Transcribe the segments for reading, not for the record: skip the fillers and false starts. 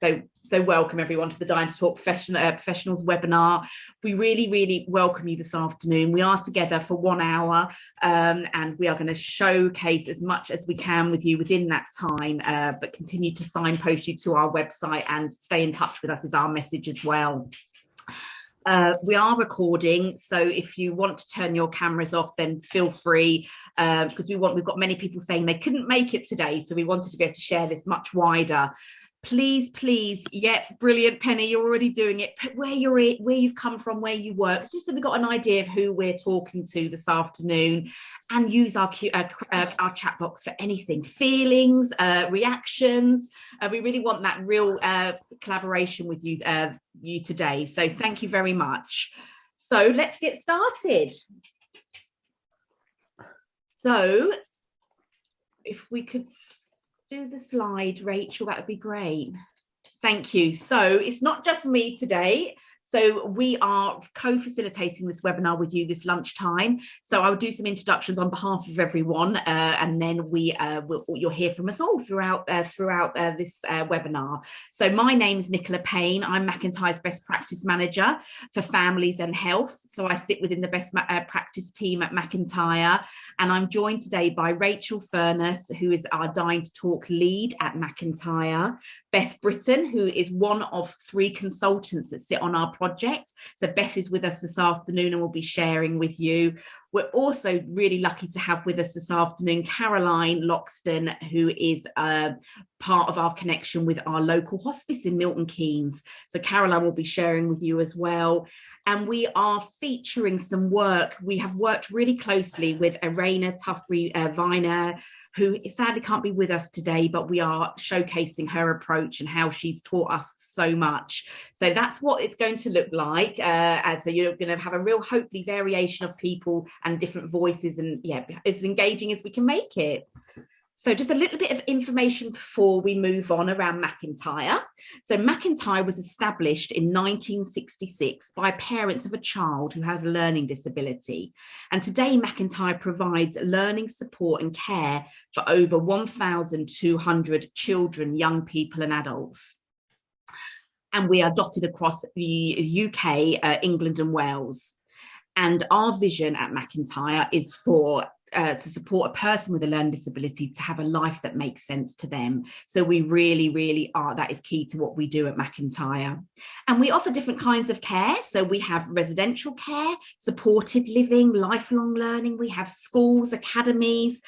So welcome everyone to the Dying to Talk Professionals webinar. We really welcome you this afternoon. We are together for 1 hour and we are going to showcase as much as we can with you within that time, but continue to signpost you to our website and stay in touch with us is our message as well. We are recording, so if you want to turn your cameras off, then feel free, because we've got many people saying they couldn't make it today, so we wanted to be able to share this much wider. Please, yeah, brilliant, Penny, you're already doing it. Where you've come from, where you work, just so we've got an idea of who we're talking to this afternoon, and use our chat box for anything, feelings, reactions. We really want that real collaboration with you today. So thank you very much. So let's get started. So if we could do the slide, Rachel, that would be great. Thank you. So it's not just me today. So we are co-facilitating this webinar with you this lunchtime. So I'll do some introductions on behalf of everyone, and then you'll hear from us all throughout this webinar. So my name's Nicola Payne. I'm MacIntyre's Best Practice Manager for Families and Health. So I sit within the Best Practice team at MacIntyre, and I'm joined today by Rachel Furniss, who is our Dying to Talk lead at MacIntyre, Beth Britton, who is one of 3 consultants that sit on our project. So Beth is with us this afternoon and will be sharing with you. We're also really lucky to have with us this afternoon Caroline Loxton, who is part of our connection with our local hospice in Milton Keynes. So Caroline will be sharing with you as well. And we are featuring some work. We have worked really closely with Irena Tuffrey-Viner, who sadly can't be with us today, but we are showcasing her approach and how she's taught us so much. So that's what it's going to look like. And so you're going to have a real, hopefully, variation of people and different voices, and yeah, as engaging as we can make it. So just a little bit of information before we move on around MacIntyre. So MacIntyre was established in 1966 by parents of a child who had a learning disability. And today MacIntyre provides learning support and care for over 1,200 children, young people and adults. And we are dotted across the UK, England and Wales. And our vision at MacIntyre is to support a person with a learning disability to have a life that makes sense to them. So we really are, that is key to what we do at MacIntyre. And we offer different kinds of care. So we have residential care, supported living, lifelong learning. We have schools, academies.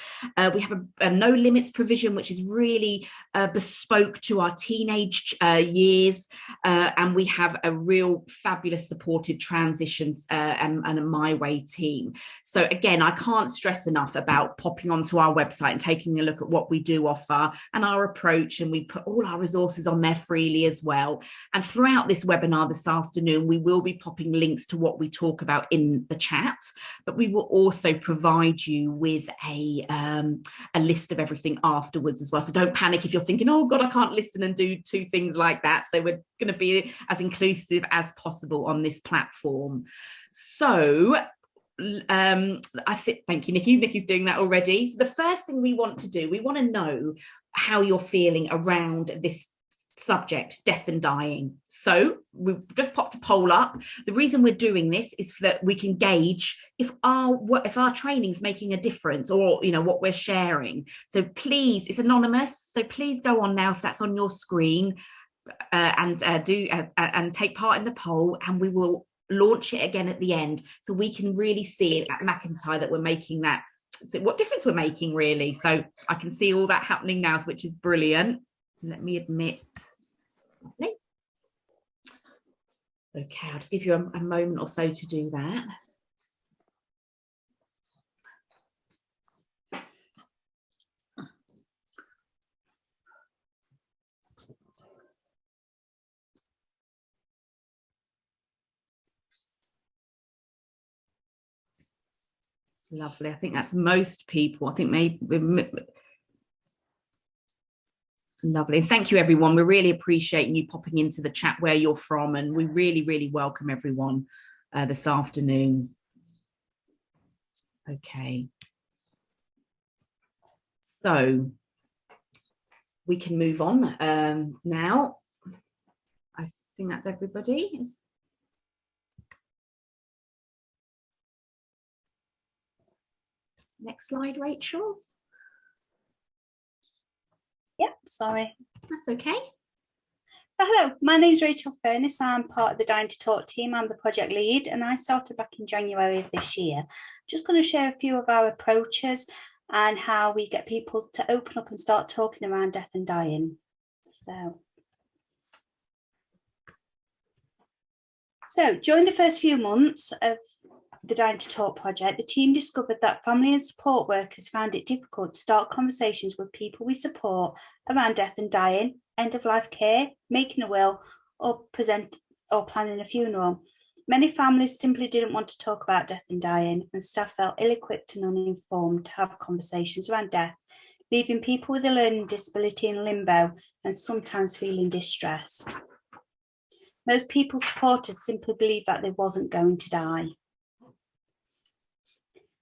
We have a no limits provision, which is really bespoke to our teenage years. And we have a real fabulous supported transitions and a My Way team. So again, I can't stress enough about popping onto our website and taking a look at what we do offer and our approach, and we put all our resources on there freely as well. And throughout this webinar this afternoon, we will be popping links to what we talk about in the chat, but we will also provide you with a list of everything afterwards as well. So don't panic if you're thinking, oh God, I can't listen and do 2 things like that. So we're going to be as inclusive as possible on this platform. So thank you, Nikki. Nikki's doing that already. So the first thing we want to do, we want to know how you're feeling around this subject, death and dying. So we've just popped a poll up. The reason we're doing this is that we can gauge if our training's making a difference, or what we're sharing. So please, it's anonymous, so please go on now if that's on your screen, and take part in the poll, and we will launch it again at the end, so we can really see it at MacIntyre that we're making that, so what difference we're making really. So I can see all that happening now, which is brilliant. Let me admit. Okay, I'll just give you a moment or so to do that. Lovely. I think that's most people. I think maybe lovely. And thank you, everyone. We're really appreciating you popping into the chat where you're from, and we really welcome everyone this afternoon. Okay. So we can move on now. I think that's everybody. Next slide, Rachel. Yep, sorry. That's okay. So hello, my name's Rachel Furniss. I'm part of the Dying to Talk team. I'm the project lead and I started back in January of this year. Just going to share a few of our approaches and how we get people to open up and start talking around death and dying. So during the first few months of the Dying to Talk project, the team discovered that family and support workers found it difficult to start conversations with people we support around death and dying, end of life care, making a will, or planning a funeral. Many families simply didn't want to talk about death and dying, and staff felt ill-equipped and uninformed to have conversations around death, leaving people with a learning disability in limbo and sometimes feeling distressed. Most people supported simply believed that they wasn't going to die.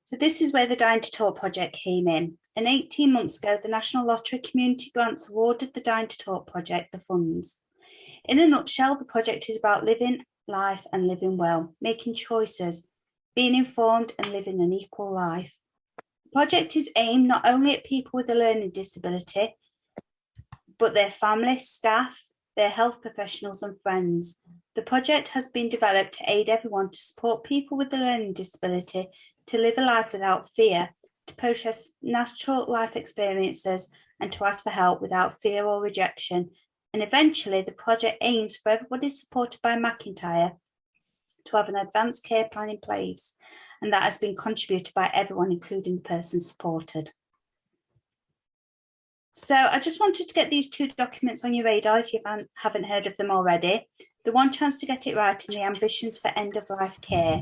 So this is where the Dying to Talk project came in. And 18 months ago, the National Lottery Community Grants awarded the Dying to Talk project the funds. In a nutshell, the project is about living life and living well, making choices, being informed and living an equal life. The project is aimed not only at people with a learning disability, but their families, staff, their health professionals and friends. The project has been developed to aid everyone to support people with a learning disability to live a life without fear, to process natural life experiences and to ask for help without fear or rejection. And eventually the project aims for everybody supported by MacIntyre to have an advanced care plan in place. And that has been contributed by everyone, including the person supported. So I just wanted to get these two documents on your radar if you haven't heard of them already. The One Chance to Get It Right and the Ambitions for End of Life Care.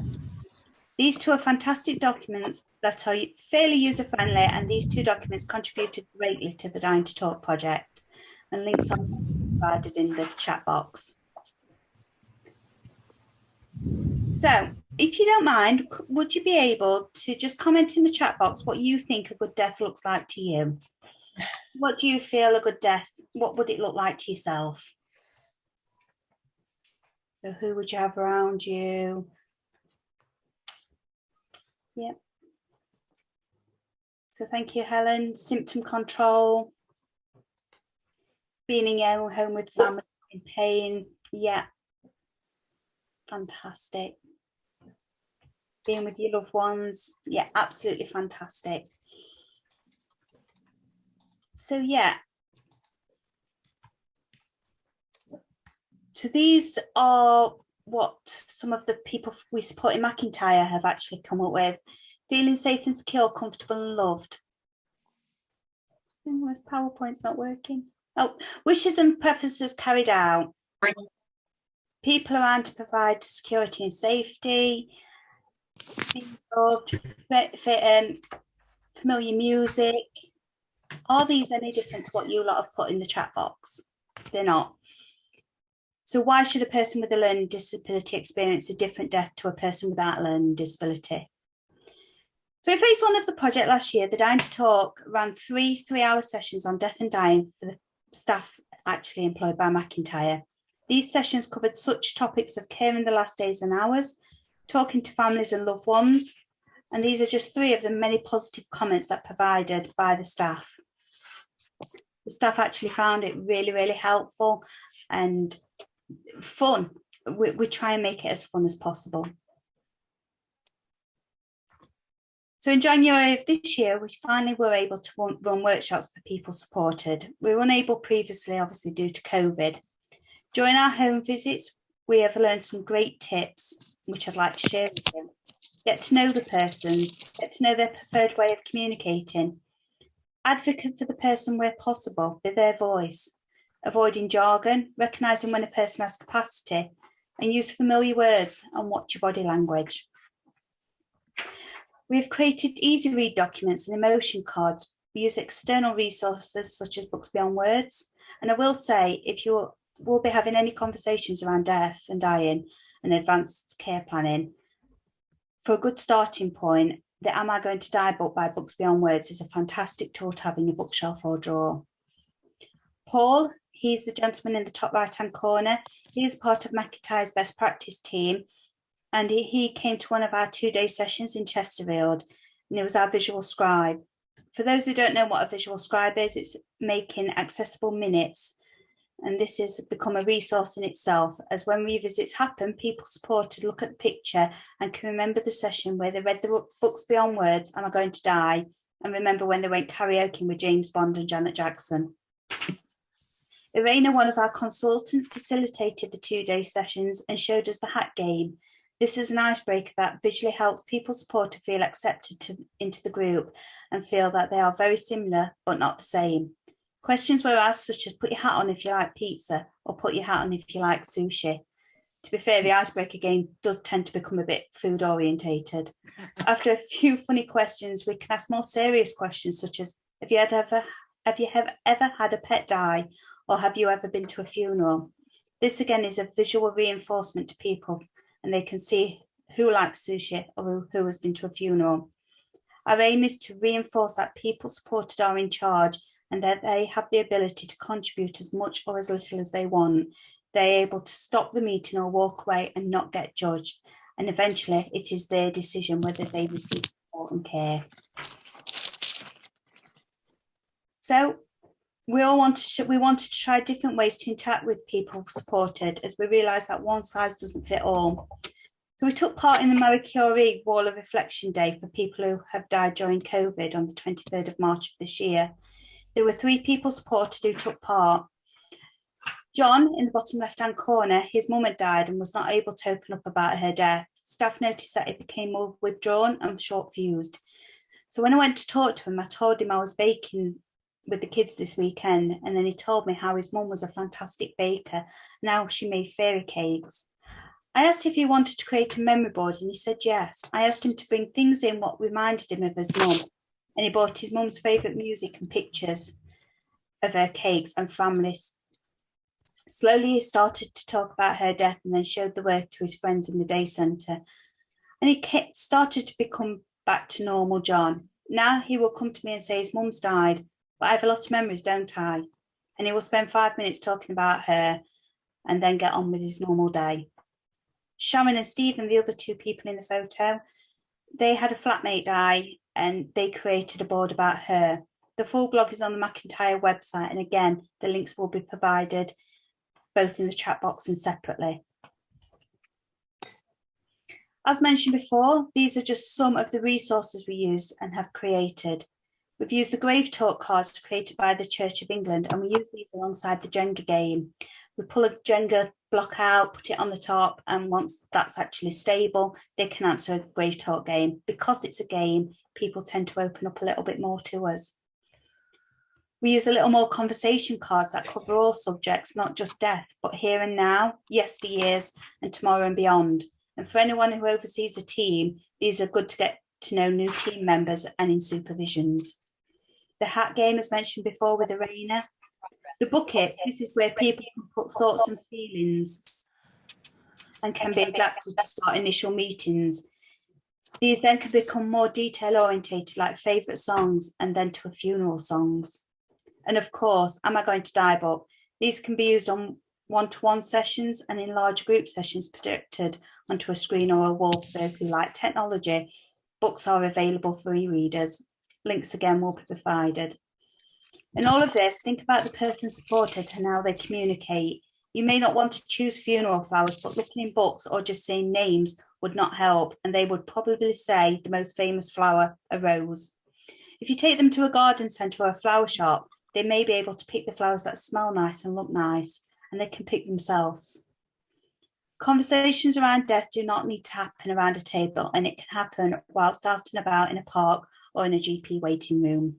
These two are fantastic documents that are fairly user-friendly, and these two documents contributed greatly to the Dying to Talk project, and links are provided in the chat box. So if you don't mind, would you be able to just comment in the chat box what you think a good death looks like to you? What do you feel a good death, what would it look like to yourself? So who would you have around you? Yep. So thank you, Helen. Symptom control, being in your own home with family in pain. Yeah, fantastic. Being with your loved ones. Yeah, absolutely fantastic. So yeah. So these are what some of the people we support in MacIntyre have actually come up with. Feeling safe and secure, comfortable and loved. My PowerPoint's not working. Oh, wishes and preferences carried out. People around to provide security and safety. Being loved, familiar music. Are these any different to what you lot have put in the chat box? They're not. So why should a person with a learning disability experience a different death to a person without a learning disability? So in phase 1 of the project last year, the Dying to Talk ran 3 3-hour sessions on death and dying for the staff actually employed by MacIntyre. These sessions covered such topics of caring the last days and hours, talking to families and loved ones, and these are just 3 of the many positive comments that provided by the staff. The staff actually found it really, really helpful and fun. We try and make it as fun as possible. So in January of this year, we finally were able to run workshops for people supported. We were unable previously, obviously due to COVID. During our home visits, we have learned some great tips, which I'd like to share with you. Get to know the person, get to know their preferred way of communicating. Advocate for the person where possible, be their voice. Avoiding jargon, recognising when a person has capacity, and use familiar words and watch your body language. We have created easy read documents and emotion cards. We use external resources such as Books Beyond Words. And I will say, if you will be having any conversations around death and dying and advanced care planning, for a good starting point, the Am I Going to Die book by Books Beyond Words is a fantastic tool to have in your bookshelf or drawer. Paul, He's the gentleman in the top right-hand corner. He is part of MacIntyre's best practice team, and he came to one of our 2-day sessions in Chesterfield, and he was our visual scribe. For those who don't know what a visual scribe is, it's making accessible minutes, and this has become a resource in itself, as when revisits happen, people supported look at the picture and can remember the session where they read the books beyond words, Am I Going to Die? And remember when they went karaoke with James Bond and Janet Jackson. Irena, one of our consultants, facilitated the 2-day sessions and showed us the hat game. This is an icebreaker that visually helps people supported feel accepted into the group and feel that they are very similar but not the same. Questions were asked such as put your hat on if you like pizza or put your hat on if you like sushi. To be fair, the icebreaker game does tend to become a bit food orientated. After a few funny questions, we can ask more serious questions such as have you ever had a pet die, or have you ever been to a funeral? This again is a visual reinforcement to people, and they can see who likes sushi or who has been to a funeral. Our aim is to reinforce that people supported are in charge and that they have the ability to contribute as much or as little as they want. They're able to stop the meeting or walk away and not get judged. And eventually it is their decision whether they receive support and care. So we wanted to try different ways to interact with people supported, as we realised that one size doesn't fit all. So we took part in the Marie Curie Wall of Reflection Day for people who have died during COVID on the 23rd of March of this year. There were 3 people supported who took part. John, in the bottom left-hand corner, his mum had died and was not able to open up about her death. Staff noticed that he became more withdrawn and short-fused. So when I went to talk to him, I told him I was baking with the kids this weekend, and then he told me how his mum was a fantastic baker and how she made fairy cakes. I asked if he wanted to create a memory board, and he said yes. I asked him to bring things in what reminded him of his mum, and he bought his mum's favourite music and pictures of her cakes and families. Slowly he started to talk about her death and then showed the work to his friends in the day centre, and he started to become back to normal John. Now he will come to me and say his mum's died, but I have a lot of memories, don't I? And he will spend 5 minutes talking about her and then get on with his normal day. Sharon and Stephen, the other 2 people in the photo, they had a flatmate die and they created a board about her. The full blog is on the MacIntyre website, and again, the links will be provided both in the chat box and separately. As mentioned before, these are just some of the resources we used and have created. We've used the Grave Talk cards created by the Church of England, and we use these alongside the Jenga game. We pull a Jenga block out, put it on the top, and once that's actually stable, they can answer a Grave Talk game. Because it's a game, people tend to open up a little bit more to us. We use a little more conversation cards that cover all subjects, not just death, but here and now, yesteryears, and tomorrow and beyond. And for anyone who oversees a team, these are good to get to know new team members and in supervisions. The hat game, as mentioned before, with Irena. The bucket, this is where people can put thoughts and feelings and can be adapted to start initial meetings. These then can become more detail orientated, like favourite songs, and then to a funeral songs. And of course, Am I Going to Die book. These can be used on one-to-one sessions and in large group sessions projected onto a screen or a wall for those who like technology. Books are available for e-readers. Links again will be provided. In all of this, think about the person supported and how they communicate. You may not want to choose funeral flowers, but looking in books or just saying names would not help, and they would probably say the most famous flower, a rose. If you take them to a garden centre or a flower shop, they may be able to pick the flowers that smell nice and look nice, and they can pick themselves. Conversations around death do not need to happen around a table, and it can happen whilst out and about in a park or in a GP waiting room.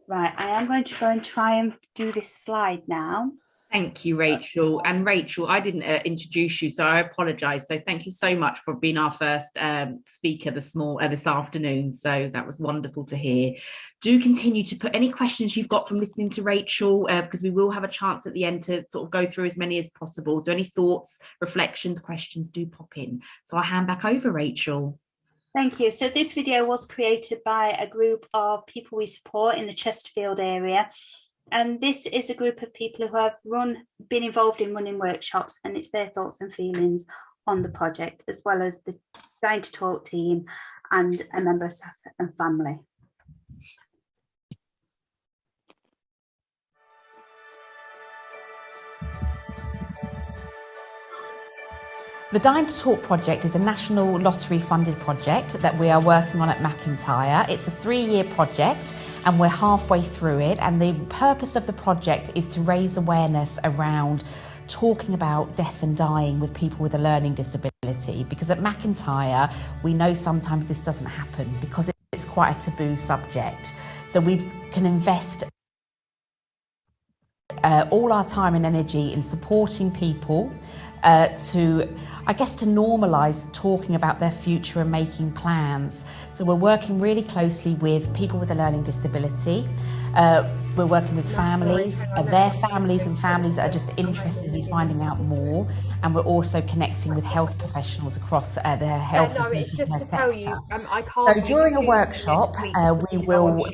Right, I am going to go and try and do this slide now. Thank you, Rachel. And Rachel, I didn't introduce you, so I apologise. So thank you so much for being our first speaker this afternoon. So that was wonderful to hear. Do continue to put any questions you've got from listening to Rachel, because we will have a chance at the end to sort of go through as many as possible. So any thoughts, reflections, questions, do pop in. So I'll hand back over, Rachel. Thank you. So this video was created by a group of people we support in the Chesterfield area. And this is a group of people who have been involved in running workshops, and it's their thoughts and feelings on the project, as well as the Dying to Talk team and a member of staff and family. The Dying to Talk project is a national lottery funded project that we are working on at MacIntyre. It's a 3-year project and we're halfway through it, and the purpose of the project is to raise awareness around talking about death and dying with people with a learning disability, because at MacIntyre we know sometimes this doesn't happen because it's quite a taboo subject. So we can invest all our time and energy in supporting people to normalise talking about their future and making plans. So we're working really closely with people with a learning disability. We're working with families, their families and families that are just interested in finding out more. And we're also connecting with health professionals across the health and it's just to tell you, I can't. So during a workshop, we will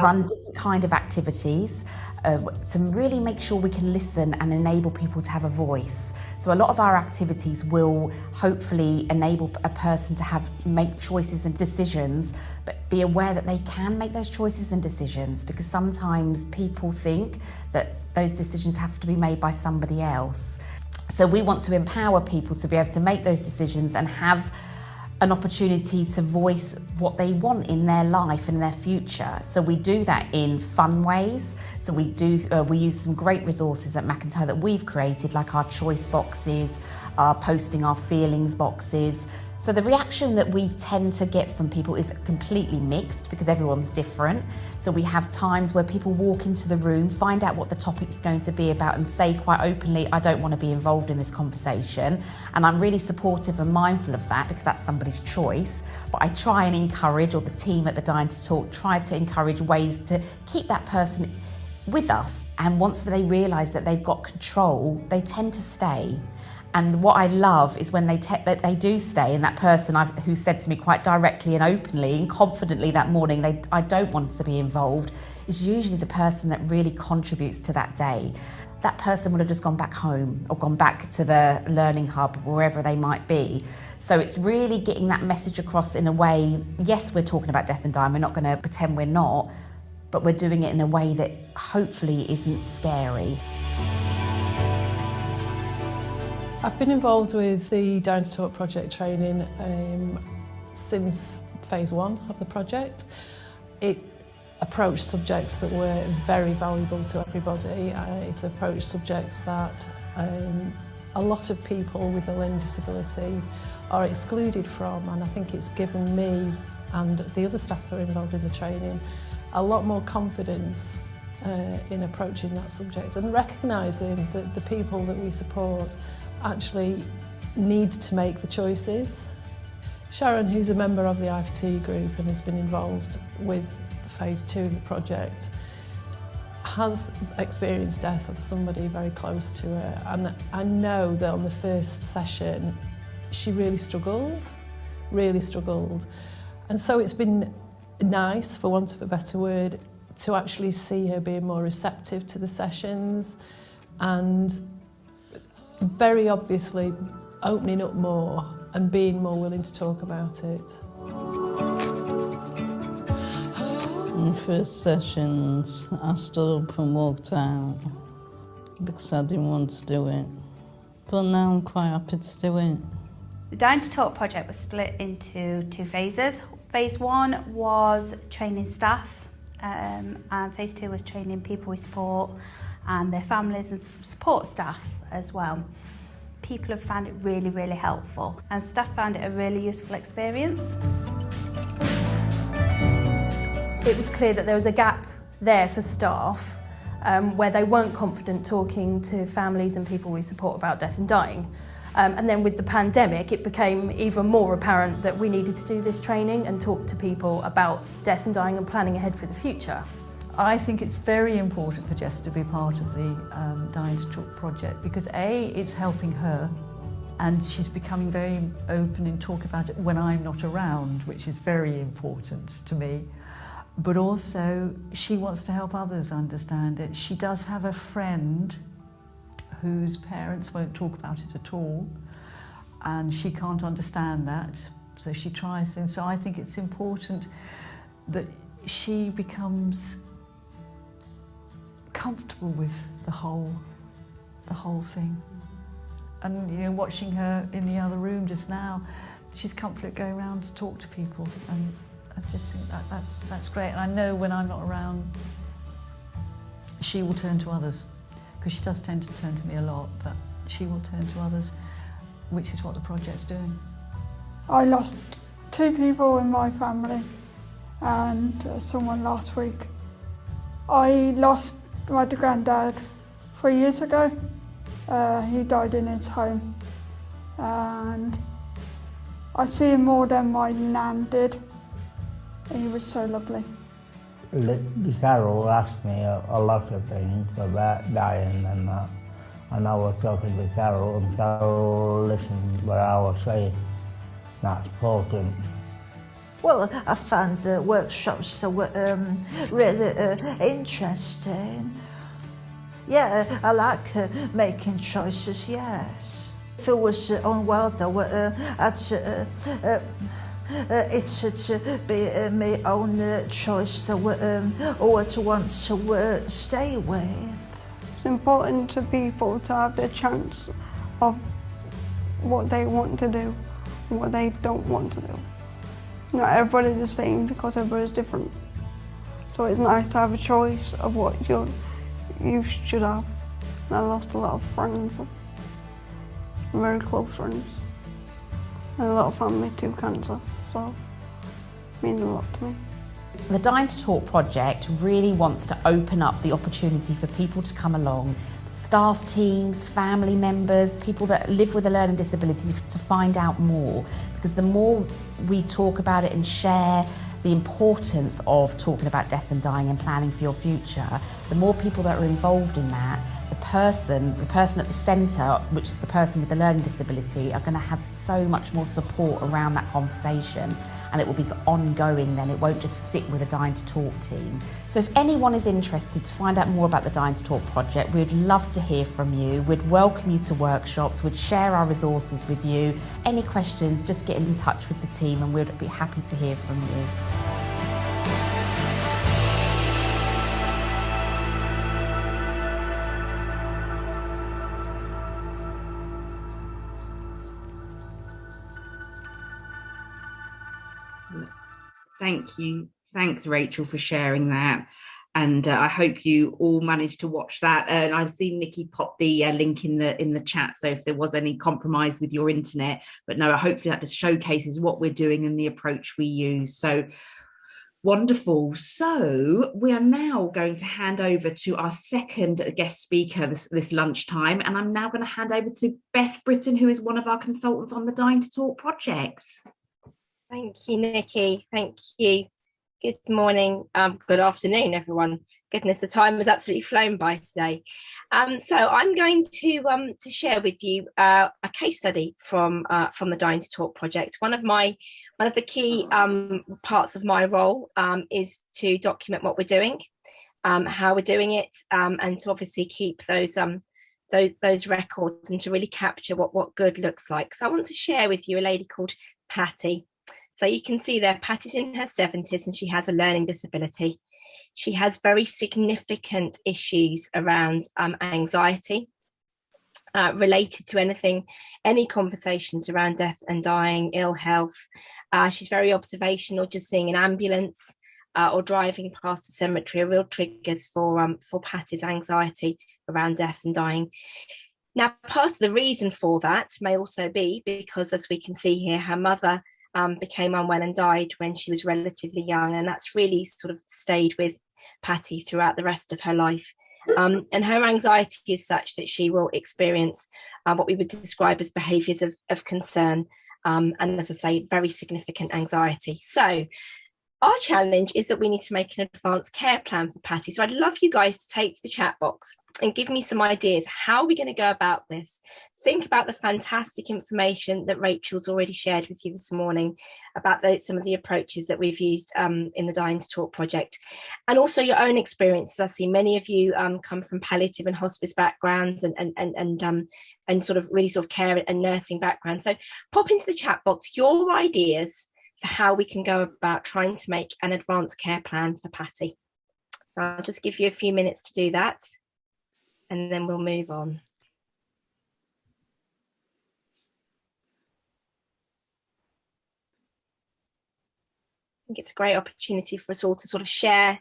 run different kind of activities to really make sure we can listen and enable people to have a voice. So a lot of our activities will hopefully enable a person to make choices and decisions, but be aware that they can make those choices and decisions, because sometimes people think that those decisions have to be made by somebody else. So we want to empower people to be able to make those decisions and have an opportunity to voice what they want in their life and their future. So we do that in fun ways. So we use some great resources at MacIntyre that we've created, like our choice boxes, our posting our feelings boxes. So the reaction that we tend to get from people is completely mixed, because everyone's different. So we have times where people walk into the room, find out what the topic is going to be about, and say quite openly, I don't want to be involved in this conversation. And I'm really supportive and mindful of that, because that's somebody's choice. But I try and encourage, or the team at the Dying to Talk try to encourage ways to keep that person with us. And once they realise that they've got control, they tend to stay. And what I love is when that they do stay, and that person who said to me quite directly and openly and confidently that morning, I don't want to be involved, is usually the person that really contributes to that day. That person would have just gone back home or gone back to the learning hub, wherever they might be. So it's really getting that message across in a way, yes, we're talking about death and dying, we're not going to pretend we're not, but we're doing it in a way that hopefully isn't scary. I've been involved with the Dying to Talk project training since phase 1 of the project. It approached subjects that were very valuable to everybody. It approached subjects that a lot of people with a learning disability are excluded from, and I think it's given me and the other staff that are involved in the training a lot more confidence in approaching that subject, and recognising that the people that we support actually need to make the choices. Sharon, who's a member of the IFT group and has been involved with phase 2 of the project, has experienced death of somebody very close to her, and I know that on the first session she really struggled, and so it's been nice, for want of a better word, to actually see her being more receptive to the sessions and very obviously opening up more and being more willing to talk about it. In the first sessions, I stood up and walked out because I didn't want to do it. But now I'm quite happy to do it. The Dying to Talk project was split into 2 phases. Phase 1 was training staff, and phase 2 was training people we support and their families and support staff as well. People have found it really, really helpful, and staff found it a really useful experience. It was clear that there was a gap there for staff where they weren't confident talking to families and people we support about death and dying. And then with the pandemic, it became even more apparent that we needed to do this training and talk to people about death and dying and planning ahead for the future. I think it's very important for Jess to be part of the Dying to Talk project, because A, it's helping her, and she's becoming very open in talking about it when I'm not around, which is very important to me. but also she wants to help others understand it. She does have a friend whose parents won't talk about it at all, and she can't understand that, so she tries. And so I think it's important that she becomes comfortable with the whole thing. And you know, watching her in the other room just now, she's comfortable going around to talk to people, and I just think that's great. And I know when I'm not around, she will turn to others, because she does tend to turn to me a lot, but she will turn to others, which is what the project's doing. I lost 2 people in my family and someone last week. I lost my granddad 3 years ago. He died in his home, and I see him more than my nan did. He was so lovely. Carol asked me a lot of things about dying and that, and I was talking to Carol, and Carol listened what I was saying. That's important. Well, I found the workshops were really interesting. Yeah, I like making choices, yes. If it was unwell, though, it should be my own choice what to want to stay with. It's important to people to have the chance of what they want to do and what they don't want to do. Not everybody's the same because everybody's different. So it's nice to have a choice of what you should have. And I lost a lot of friends, very close friends, and a lot of family to cancer, so it means a lot to me. The Dying to Talk project really wants to open up the opportunity for people to come along, staff teams, family members, people that live with a learning disability, to find out more, because the more we talk about it and share the importance of talking about death and dying and planning for your future, the more people that are involved in that, the person at the centre, which is the person with the learning disability, are going to have so much more support around that conversation, and it will be ongoing then. It won't just sit with a Dying to Talk team. So if anyone is interested to find out more about the Dying to Talk project, we'd love to hear from you. We'd welcome you to workshops, we'd share our resources with you. Any questions, just get in touch with the team and we'd be happy to hear from you. Thank you. Thanks, Rachel, for sharing that. And I hope you all managed to watch that. And I've seen Nikki pop the link in the chat, so if there was any compromise with your internet. But no, hopefully that just showcases what we're doing and the approach we use. So wonderful. So we are now going to hand over to our second guest speaker this lunchtime. And I'm now going to hand over to Beth Britton, who is one of our consultants on the Dying to Talk project. Thank you, Nikki. Thank you. Good morning, good afternoon, everyone. Goodness, the time has absolutely flown by today. So I'm going to share with you a case study from the Dying to Talk project. One of the key parts of my role is to document what we're doing, how we're doing it, and to obviously keep those records and to really capture what good looks like. So I want to share with you a lady called Patty. So you can see there, Patty's in her 70s and she has a learning disability. She has very significant issues around anxiety related to any conversations around death and dying, ill health. She's very observational, just seeing an ambulance or driving past a cemetery are real triggers for Patty's anxiety around death and dying. Now, part of the reason for that may also be because, as we can see here, her mother became unwell and died when she was relatively young, and that's really sort of stayed with Patty throughout the rest of her life. And her anxiety is such that she will experience what we would describe as behaviours of concern, and as I say, very significant anxiety. So Our challenge is that we need to make an advanced care plan for Patty. So I'd love you guys to take to the chat box and give me some ideas. How are we going to go about this? Think about the fantastic information that Rachel's already shared with you this morning about some of the approaches that we've used in the Dying to Talk project, and also your own experiences. I see many of you come from palliative and hospice backgrounds and sort of really sort of care and nursing backgrounds. So pop into the chat box your ideas for how we can go about trying to make an advanced care plan for Patty. I'll just give you a few minutes to do that, and then we'll move on. I think it's a great opportunity for us all to sort of share.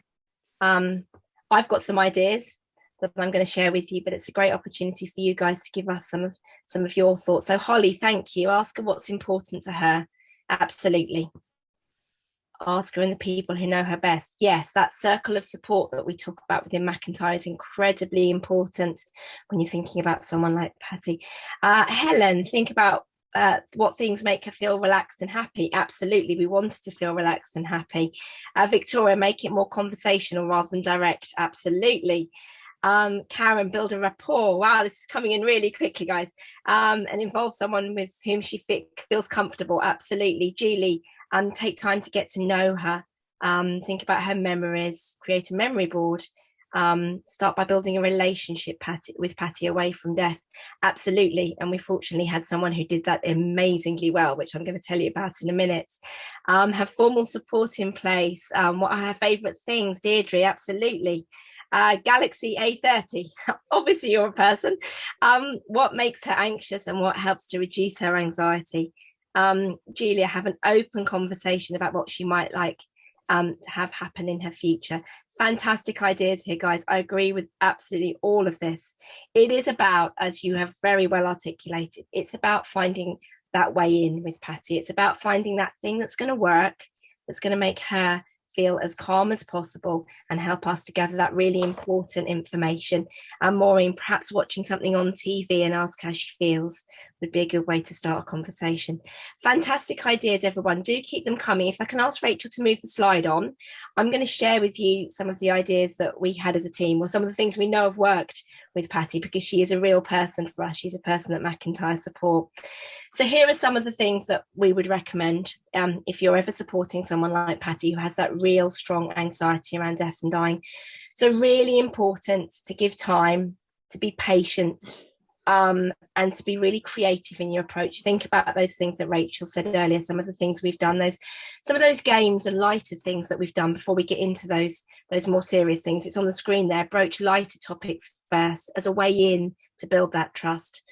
I've got some ideas that I'm going to share with you, but it's a great opportunity for you guys to give us some of your thoughts. So Holly, thank you. Ask her what's important to her. Absolutely. Ask her and the people who know her best. Yes, that circle of support that we talk about within MacIntyre is incredibly important when you're thinking about someone like Patty. Helen, think about what things make her feel relaxed and happy. Absolutely, we want her to feel relaxed and happy. Victoria, make it more conversational rather than direct. Absolutely. Karen, build a rapport. Wow, this is coming in really quickly, guys. And involve someone with whom she feels comfortable. Absolutely. Julie, take time to get to know her. Think about her memories. Create a memory board. Start by building a relationship with Patty away from death. Absolutely. And we fortunately had someone who did that amazingly well, which I'm going to tell you about in a minute. Have formal support in place. What are her favourite things? Deirdre, absolutely. Galaxy A30, obviously you're a person. What makes her anxious and what helps to reduce her anxiety? Julia, have an open conversation about what she might like to have happen in her future. Fantastic ideas here, guys. I agree with absolutely all of this. It is about, as you have very well articulated, it's about finding that way in with Patty. It's about finding that thing that's going to work, that's going to make her feel as calm as possible and help us to gather that really important information. And Maureen, perhaps watching something on TV and ask how she feels would be a good way to start a conversation. Fantastic ideas, everyone. Do keep them coming. If I can ask Rachel to move the slide on, I'm going to share with you some of the ideas that we had as a team, or some of the things we know have worked with Patty, because she is a real person for us. She's a person that MacIntyre support. So here are some of the things that we would recommend if you're ever supporting someone like Patty who has that real strong anxiety around death and dying. So really important to give time, to be patient, and to be really creative in your approach. Think about those things that Rachel said earlier, some of the things we've done, some of those games and lighter things that we've done before we get into those more serious things. It's on the screen there. Broach lighter topics first as a way in to build that trust.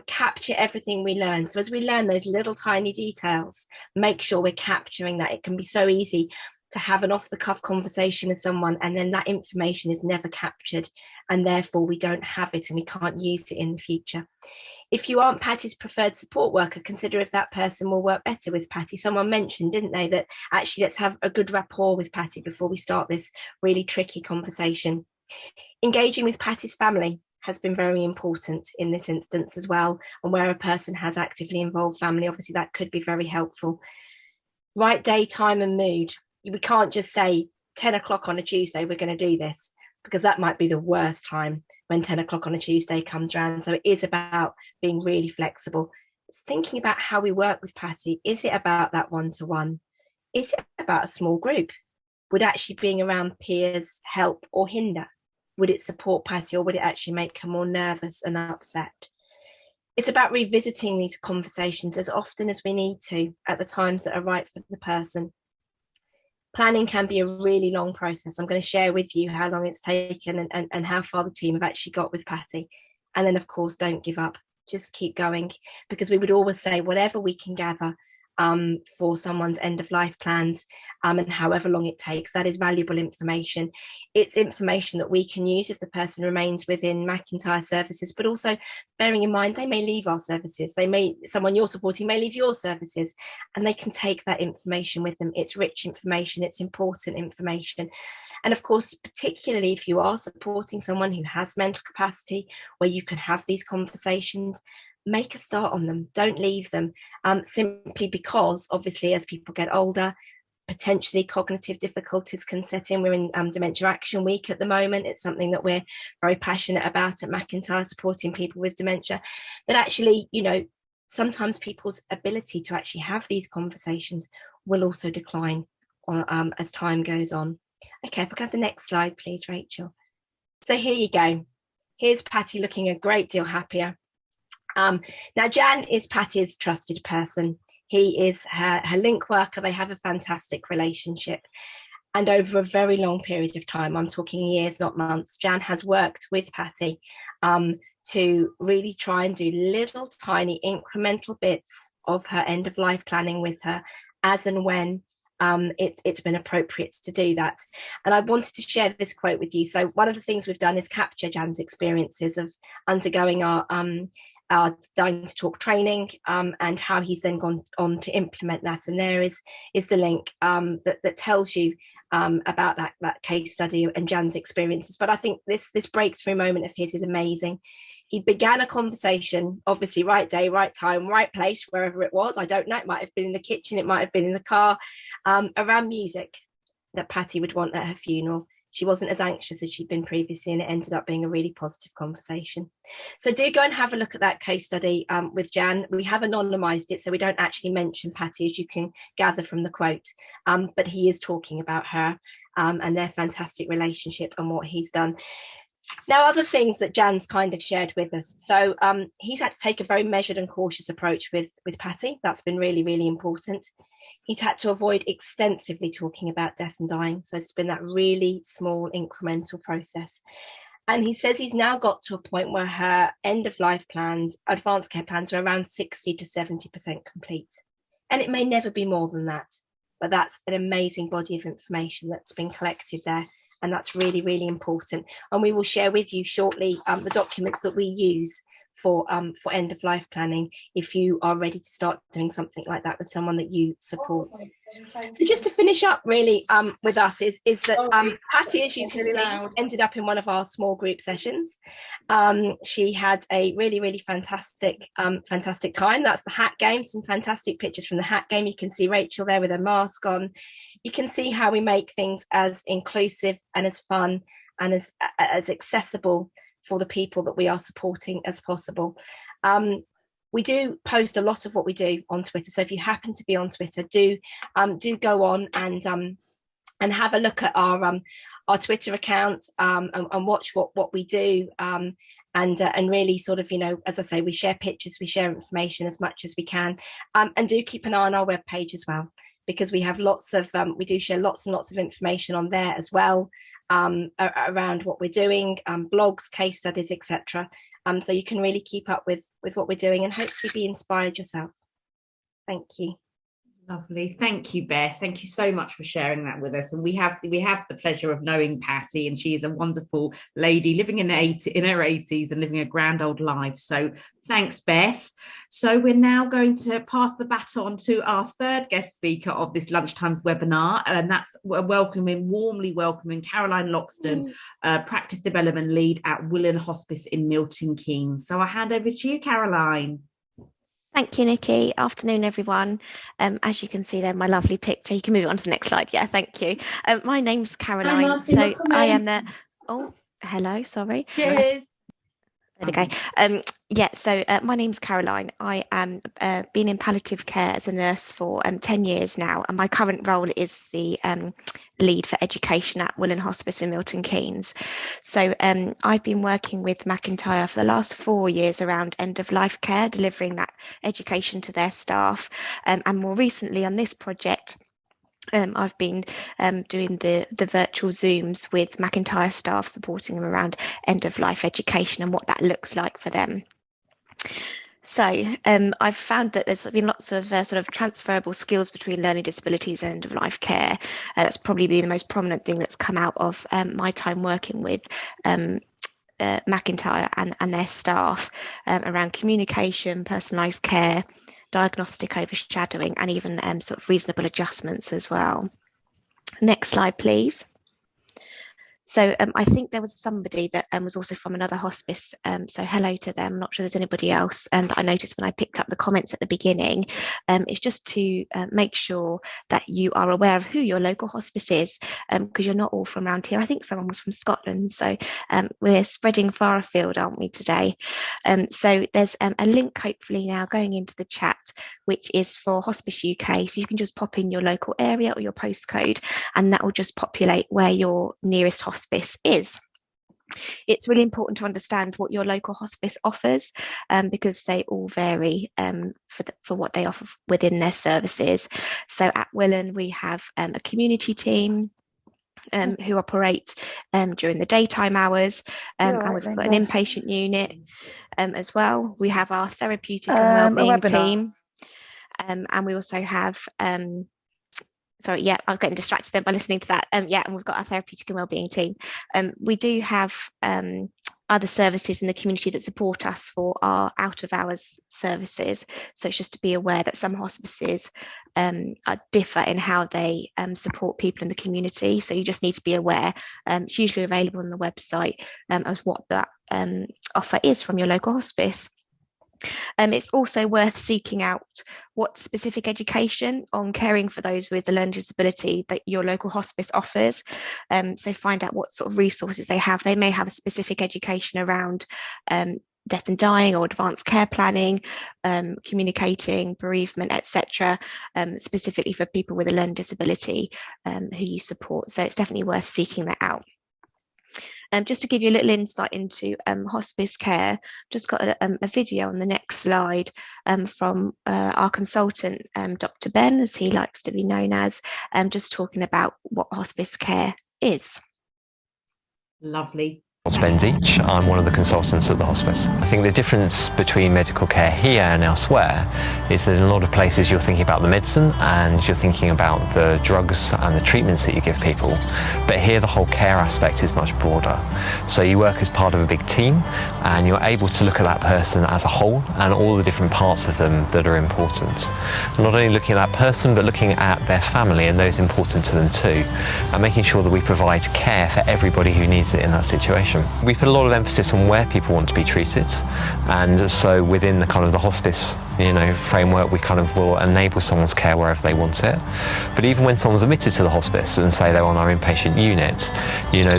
Capture everything we learn. So as we learn those little tiny details, make sure we're capturing that. It can be so easy to have an off-the-cuff conversation with someone and then that information is never captured, and therefore we don't have it and we can't use it in the future. If you aren't Patty's preferred support worker, consider if that person will work better with Patty. Someone mentioned, didn't they, that actually let's have a good rapport with Patty before we start this really tricky conversation. Engaging with Patty's family has been very important in this instance as well, and where a person has actively involved family, obviously that could be very helpful. Right day, time and mood. We can't just say 10 o'clock on a Tuesday, we're going to do this, because that might be the worst time when 10 o'clock on a Tuesday comes around. So it is about being really flexible. It's thinking about how we work with Patty. Is it about that one-to-one? Is it about a small group? Would actually being around peers help or hinder? Would it support Patty, or would it actually make her more nervous and upset? It's about revisiting these conversations as often as we need to at the times that are right for the person. Planning can be a really long process. I'm going to share with you how long it's taken and how far the team have actually got with Patty. And then, of course, don't give up. Just keep going, because we would always say whatever we can gather for someone's end of life plans, and however long it takes, that is valuable information. It's information that we can use if the person remains within MacIntyre's services, but also bearing in mind they may leave our services. Someone you're supporting may leave your services, and they can take that information with them. It's rich information, it's important information. And of course, particularly if you are supporting someone who has mental capacity where you can have these conversations, make a start on them. Don't leave them, simply because obviously as people get older, potentially cognitive difficulties can set in. We're in Dementia Action Week at the moment. It's something that we're very passionate about at MacIntyre, supporting people with dementia. That actually, you know, sometimes people's ability to actually have these conversations will also decline as time goes on. Okay, if I can have the next slide, please, Rachel. So here you go. Here's Patty looking a great deal happier. Now, Jan is Patty's trusted person. He is her link worker. They have a fantastic relationship. And over a very long period of time, I'm talking years, not months, Jan has worked with Patty to really try and do little tiny incremental bits of her end of life planning with her as and when it's been appropriate to do that. And I wanted to share this quote with you. So one of the things we've done is capture Jan's experiences of undergoing our Dying to Talk training, and how he's then gone on to implement that. And there is the link that tells you about that case study and Jan's experiences. But I think this breakthrough moment of his is amazing. He began a conversation, obviously right day, right time, right place, wherever it was. I don't know, it might have been in the kitchen, it might have been in the car, around music that Patty would want at her funeral. She wasn't as anxious as she'd been previously, and it ended up being a really positive conversation. So do go and have a look at that case study with Jan. We have anonymised it, so we don't actually mention Patty, as you can gather from the quote, but he is talking about her and their fantastic relationship and what he's done. Now, other things that Jan's kind of shared with us. So he's had to take a very measured and cautious approach with Patty. That's been really, really important. He's had to avoid extensively talking about death and dying. So it's been that really small incremental process. And he says he's now got to a point where her end of life plans, advanced care plans, are around 60 to 70% complete. And it may never be more than that, but that's an amazing body of information that's been collected there. And that's really, really important. And we will share with you shortly the documents that we use for end of life planning, if you are ready to start doing something like that with someone that you support. So just to finish up really with us is that Patty, as you can see, ended up in one of our small group sessions. She had a really, really fantastic time. That's the hat game, some fantastic pictures from the hat game. You can see Rachel there with her mask on. You can see how we make things as inclusive and as fun and as accessible for the people that we are supporting as possible. We do post a lot of what we do on Twitter. So if you happen to be on Twitter, do go on and have a look at our Twitter account and watch what we do. And really sort of, you know, as I say, we share pictures, we share information as much as we can. And do keep an eye on our webpage as well, because we have we do share lots and lots of information on there as well, around what we're doing, blogs, case studies, etc. So you can really keep up with what we're doing and hopefully be inspired yourself. Thank you. Lovely. Thank you, Beth. Thank you so much for sharing that with us. And we have the pleasure of knowing Patty, and she is a wonderful lady living in her 80s and living a grand old life. So thanks, Beth. So we're now going to pass the baton to our third guest speaker of this Lunchtime's webinar, and that's warmly welcoming Caroline Loxton, Practice Development Lead at Willen Hospice in Milton Keynes. So I hand over to you, Caroline. Thank you, Nikki. Afternoon, everyone. As you can see there, my lovely picture. You can move on to the next slide. Yeah, thank you. My name's Caroline. Hi, Marcy, so I am the... Oh, hello, sorry. Cheers. There we go. So my name's Caroline. I am been in palliative care as a nurse for 10 years now, and my current role is the lead for education at Willen Hospice in Milton Keynes. So I've been working with MacIntyre for the last 4 years around end of life care, delivering that education to their staff, and more recently on this project, I've been doing the virtual Zooms with MacIntyre staff, supporting them around end-of-life education and what that looks like for them. So I've found that there's been lots of sort of transferable skills between learning disabilities and end-of-life care. That's probably been the most prominent thing that's come out of my time working with MacIntyre and their staff around communication, personalised care, diagnostic overshadowing, and even sort of reasonable adjustments as well. Next slide, please. So I think there was somebody that was also from another hospice, so hello to them. I'm not sure there's anybody else that I noticed when I picked up the comments at the beginning. It's just to make sure that you are aware of who your local hospice is, because you're not all from around here. I think someone was from Scotland, so we're spreading far afield, aren't we, today? So there's a link hopefully now going into the chat, which is for Hospice UK, so you can just pop in your local area or your postcode, and that will just populate where your nearest hospice is. It's really important to understand what your local hospice offers, because they all vary for what they offer within their services. So at Willen we have a community team who operate during the daytime hours, and we've got an inpatient unit as well. We have our therapeutic and wellbeing team, and we also have sorry, yeah, I was getting distracted then by listening to that. Yeah, and we've got our therapeutic and wellbeing team. We do have other services in the community that support us for our out-of-hours services. So it's just to be aware that some hospices differ in how they support people in the community. So you just need to be aware. It's usually available on the website of what that offer is from your local hospice. It's also worth seeking out what specific education on caring for those with a learning disability that your local hospice offers. So find out what sort of resources they have. They may have a specific education around death and dying or advanced care planning, communicating, bereavement, etc., specifically for people with a learning disability who you support. So it's definitely worth seeking that out. Just to give you a little insight into hospice care, just got a video on the next slide from our consultant, Dr. Ben, as he likes to be known as, just talking about what hospice care is. Lovely. Ben Deach. I'm one of the consultants at the hospice. I think the difference between medical care here and elsewhere is that in a lot of places you're thinking about the medicine and you're thinking about the drugs and the treatments that you give people, but here the whole care aspect is much broader. So you work as part of a big team and you're able to look at that person as a whole and all the different parts of them that are important. Not only looking at that person but looking at their family and those important to them too, and making sure that we provide care for everybody who needs it in that situation. We put a lot of emphasis on where people want to be treated, and so within the kind of the hospice, framework, we kind of will enable someone's care wherever they want it. But even when someone's admitted to the hospice and say they're on our inpatient unit,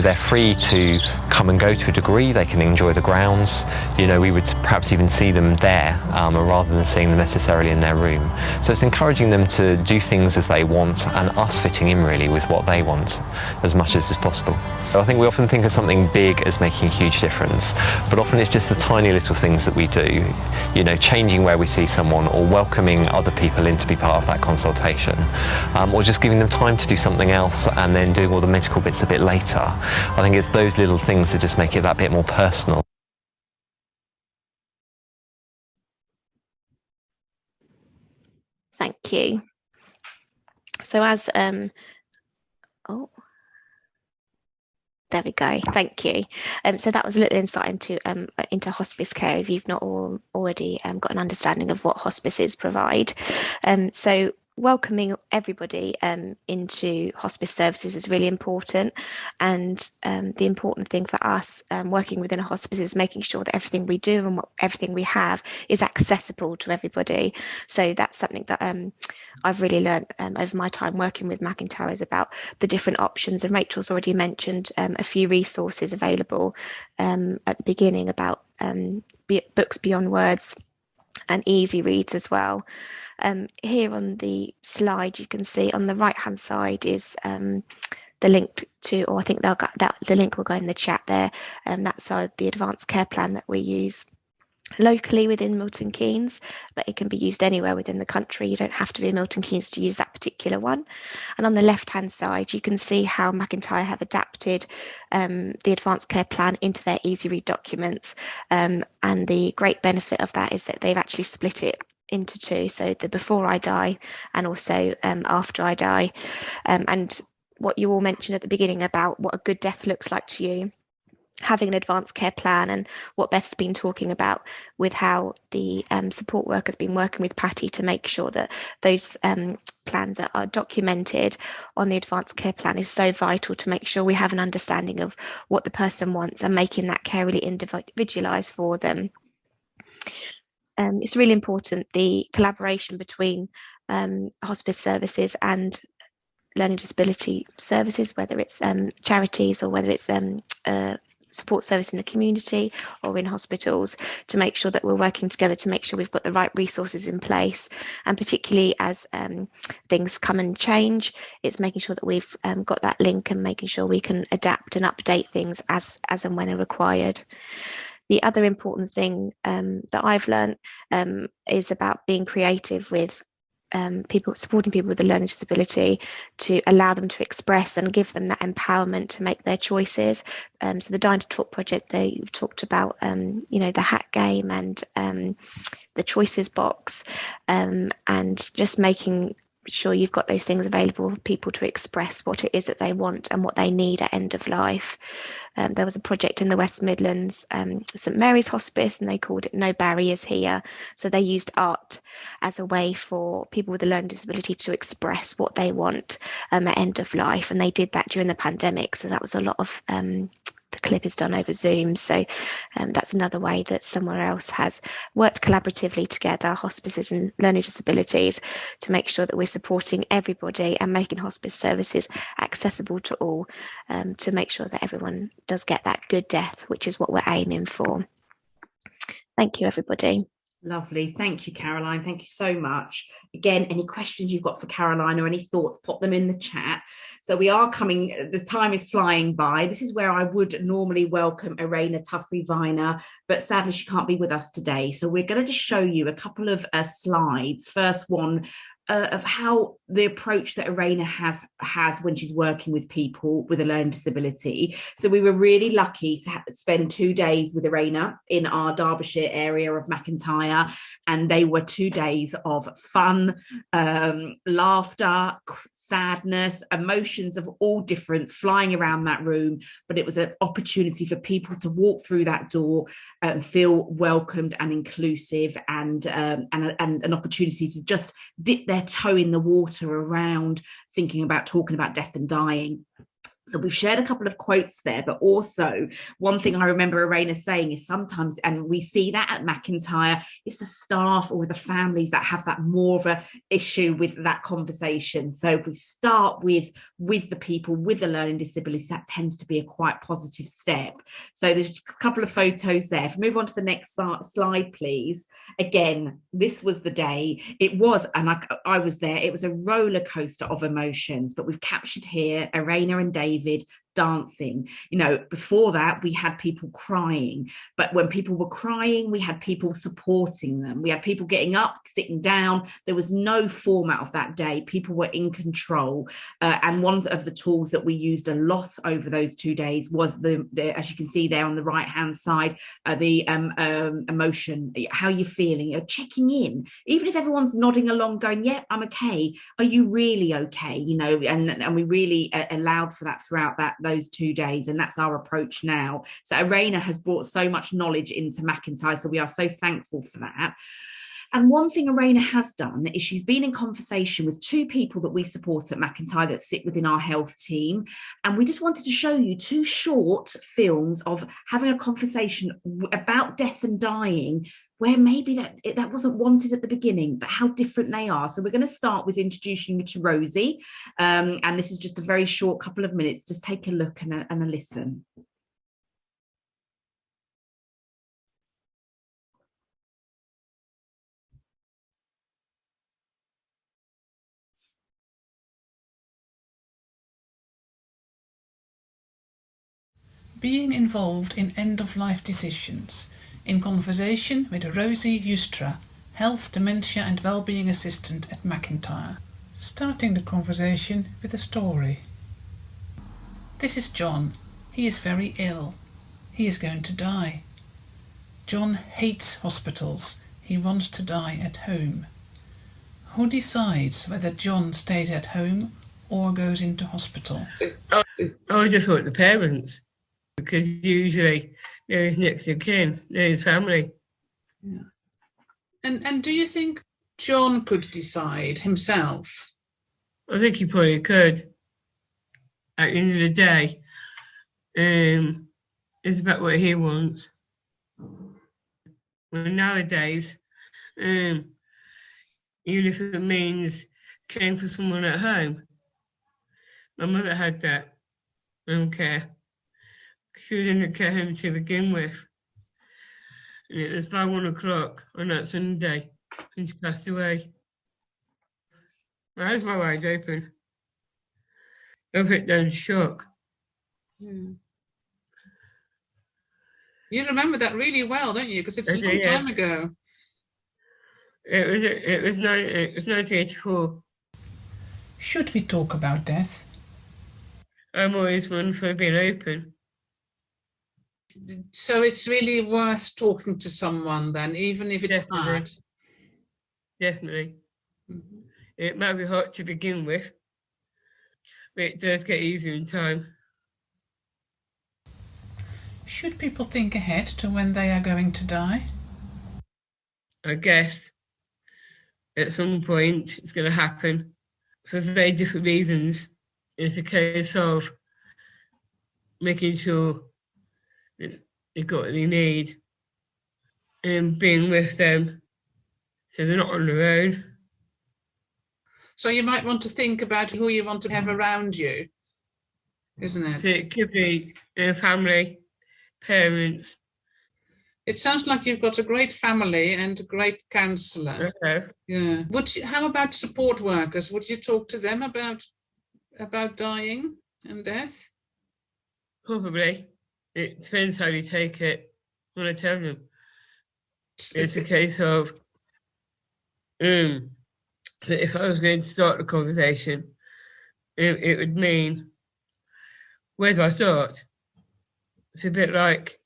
they're free to come and go to a degree. They can enjoy the grounds. We would perhaps even see them there rather than seeing them necessarily in their room. So it's encouraging them to do things as they want and us fitting in really with what they want as much as is possible. I think we often think of something big as making a huge difference, but often it's just the tiny little things that we do, changing where we see someone or welcoming other people in to be part of that consultation, or just giving them time to do something else and then doing all the medical bits a bit later. I think it's those little things that just make it that bit more personal. Thank you. So as there we go. Thank you. So that was a little insight into hospice care if you've not already got an understanding of what hospices provide. So welcoming everybody into hospice services is really important, and the important thing for us working within a hospice is making sure that everything we do and everything we have is accessible to everybody. So that's something that I've really learned over my time working with MacIntyre's about the different options, and Rachel's already mentioned a few resources available at the beginning about books beyond words and easy reads as well. Here on the slide, you can see on the right hand side is the link to, or I think the link will go in the chat there, and that's the advanced care plan that we use locally within Milton Keynes, but it can be used anywhere within the country. You don't have to be in Milton Keynes to use that particular one. And on the left hand side, you can see how MacIntyre have adapted the advanced care plan into their easy read documents, and the great benefit of that is that they've actually split it into two, so the before I die and also after I die, and what you all mentioned at the beginning about what a good death looks like to you. having an advanced care plan, and what Beth's been talking about with how the support worker's been working with Patty to make sure that those plans are documented on the advanced care plan is so vital to make sure we have an understanding of what the person wants and making that care really individualised for them. It's really important, the collaboration between hospice services and learning disability services, whether it's charities or whether it's support service in the community or in hospitals, to make sure that we're working together to make sure we've got the right resources in place. And particularly as things come and change, it's making sure that we've got that link and making sure we can adapt and update things as and when are required. The other important thing that I've learned is about being creative with people, supporting people with a learning disability, to allow them to express and give them that empowerment to make their choices. So the Dine to Talk project, they've talked about, the hat game and the choices box, and just making sure you've got those things available for people to express what it is that they want and what they need at end of life. There was a project in the West Midlands, St Mary's Hospice, and they called it No Barriers Here. So they used art as a way for people with a learning disability to express what they want at end of life, and they did that during the pandemic. So that was a lot of the clip is done over Zoom. So that's another way that somewhere else has worked collaboratively together, hospices and learning disabilities, to make sure that we're supporting everybody and making hospice services accessible to all, to make sure that everyone does get that good death, which is what we're aiming for. Thank you, everybody. Lovely. Thank you, Caroline. Thank you so much. Again, any questions you've got for Caroline or any thoughts, pop them in the chat. So we are coming, the time is flying by. This is where I would normally welcome Irena Tuffrey-Viner, but sadly she can't be with us today. So we're going to just show you a couple of slides. First one, of how the approach that Irena has when she's working with people with a learning disability. So we were really lucky to spend 2 days with Irena in our Derbyshire area of MacIntyre, and they were 2 days of fun, laughter, sadness, emotions of all different flying around that room. But it was an opportunity for people to walk through that door and feel welcomed and inclusive, and an opportunity to just dip their toe in the water around thinking about talking about death and dying. So we've shared a couple of quotes there, but also one thing I remember Irena saying is sometimes, and we see that at MacIntyre, it's the staff or the families that have that more of a issue with that conversation. So if we start with the people with a learning disability, that tends to be a quite positive step. So there's a couple of photos there. If we move on to the next slide, please. Again, this was the day. It was, and I was there, it was a roller coaster of emotions, but we've captured here Irena and David dancing. Before that we had people crying, but when people were crying we had people supporting them, we had people getting up, sitting down. There was no format of that day. People were in control, and one of the tools that we used a lot over those 2 days was the as you can see there on the right hand side, the emotion, how you're feeling, checking in, even if everyone's nodding along going, yeah, I'm okay, are you really okay? And we really allowed for that throughout those 2 days, and that's our approach now. So Irena has brought so much knowledge into MacIntyre, so we are so thankful for that. And one thing Irena has done is she's been in conversation with 2 people that we support at MacIntyre that sit within our health team, and we just wanted to show you 2 short films of having a conversation about death and dying, where maybe that wasn't wanted at the beginning, but how different they are. So we're going to start with introducing you to Rosie, and this is just a very short couple of minutes. Just take a look and a listen. Being involved in end-of-life decisions, in conversation with Rosie Ustra, Health, Dementia and Wellbeing Assistant at MacIntyre. Starting the conversation with a story. This is John. He is very ill. He is going to die. John hates hospitals. He wants to die at home. Who decides whether John stays at home or goes into hospital? I just want the parents. because usually they're his next of kin, they're his family. Yeah. And do you think John could decide himself? I think he probably could. At the end of the day, it's about what he wants. Well, nowadays, even if it means caring for someone at home. My mother had that home care. She was in the care home to begin with. And it was by 1 o'clock on that Sunday when she passed away. My eyes were wide open. I went down in shock. You remember that really well, don't you? Because it's a long yeah. time ago. It was 1984. Should we talk about death? I'm always one for being open. So it's really worth talking to someone then, even if it's hard. Definitely. It might be hard to begin with, but it does get easier in time. Should people think ahead to when they are going to die? I guess at some point it's going to happen for very different reasons. It's a case of making sure that they've got what they need and being with them so they're not on their own. So you might want to think about who you want to have around you, isn't it? So it could be family, parents. It sounds like you've got a great family and a great counsellor. Okay. Yeah. How about support workers? Would you talk to them about dying and death? Probably. It depends how you take it. When I tell them, it's a case of that if I was going to start the conversation, it would mean, where do I start? It's a bit like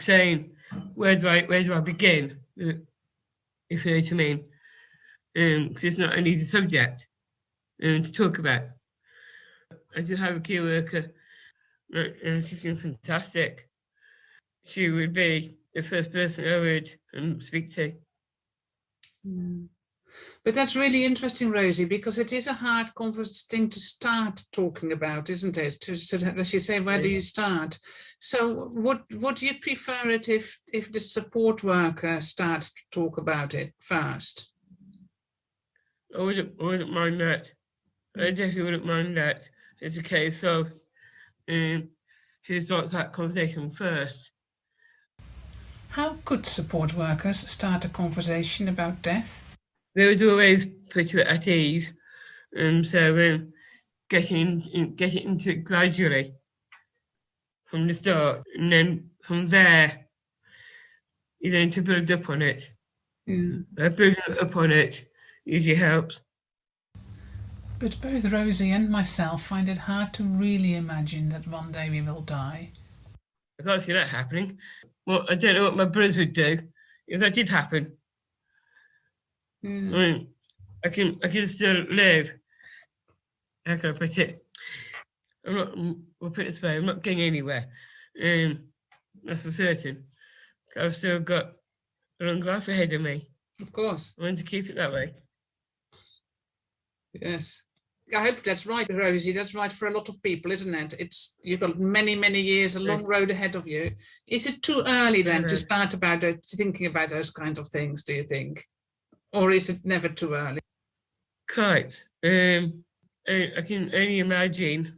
saying, where do I begin? If you know what I mean. Because it's not an easy subject to talk about. I do have a key worker, and she's been fantastic. She would be the first person I would speak to. But that's really interesting, Rosie, because it is a hard thing to start talking about, isn't it? As you say, where do you start? So would you prefer it if the support worker starts to talk about it first? I wouldn't mind that. I definitely wouldn't mind that. It's a case of who starts that conversation first. How could support workers start a conversation about death? They would always put you at ease, so getting into it gradually from the start, and then from there, to build up on it. Building up on it usually helps. But both Rosie and myself find it hard to really imagine that one day we will die. I can't see that happening. Well, I don't know what my brothers would do if that did happen. I mean, I can still live. How can I put it? We'll put it this way, I'm not going anywhere. That's for certain. I've still got a long life ahead of me. Of course. I want to keep it that way. Yes. I hope that's right, Rosie. That's right for a lot of people, isn't it? You've got many, many years, a long road ahead of you. Is it too early then to start thinking about those kinds of things, do you think? Or is it never too early? Quite. I can only imagine